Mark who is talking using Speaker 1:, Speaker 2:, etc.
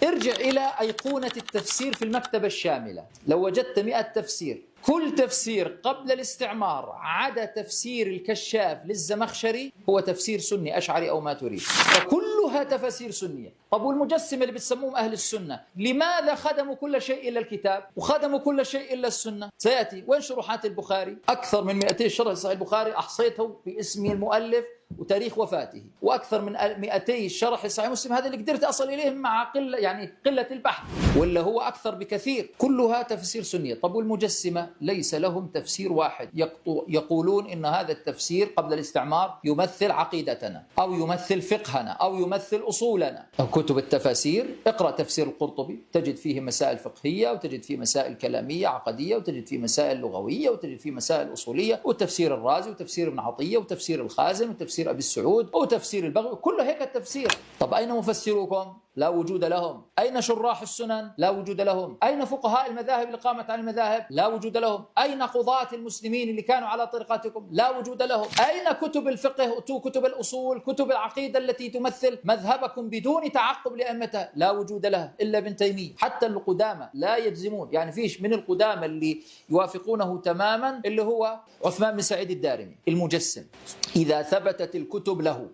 Speaker 1: ارجع إلى أيقونة التفسير في المكتبة الشاملة، لو وجدت 100 تفسير، كل تفسير قبل الاستعمار عدا تفسير الكشاف للزمخشري هو تفسير سني أشعري أو ماتريدي، فكلها تفاسير سنية. طب والمجسمة اللي بتسموهم أهل السنة لماذا خدموا كل شيء إلا الكتاب وخدموا كل شيء إلا السنة؟ سيأتي. وين شروحات البخاري؟ أكثر من 200 شرح لصحيح البخاري أحصيته باسم المؤلف وتاريخ وفاته، واكثر من 200 شرح لصحيح مسلم، هذا اللي قدرت اصل اليه مع قله البحث، ولا هو اكثر بكثير، كلها تفسير سنيه. طب والمجسمه ليس لهم تفسير واحد، يقولون ان هذا التفسير قبل الاستعمار يمثل عقيدتنا او يمثل فقهنا او يمثل اصولنا. كتب التفاسير، اقرا تفسير القرطبي تجد فيه مسائل فقهيه وتجد فيه مسائل كلاميه عقديه وتجد فيه مسائل لغويه وتجد فيه مسائل اصوليه، وتفسير الرازي وتفسير ابن عطيه وتفسير الخازن وتفسير أبي السعود وتفسير البغوي، كله هيك التفسير. طب أين مفسروكم؟ لا وجود لهم. أين شراح السنن؟ لا وجود لهم. أين فقهاء المذاهب اللي قامت عن المذاهب؟ لا وجود لهم. أين قضاة المسلمين اللي كانوا على طريقتكم؟ لا وجود لهم. أين كتب الفقه، كتب الأصول، كتب العقيدة التي تمثل مذهبكم بدون تعقب لأئمتها؟ لا وجود لها إلا ابن تيمية. حتى القدامى لا يجزمون، يعني فيش من القدامى اللي يوافقونه تماما اللي هو عثمان بن سعيد الدارمي المجسم، إذا ثبتت الكتب له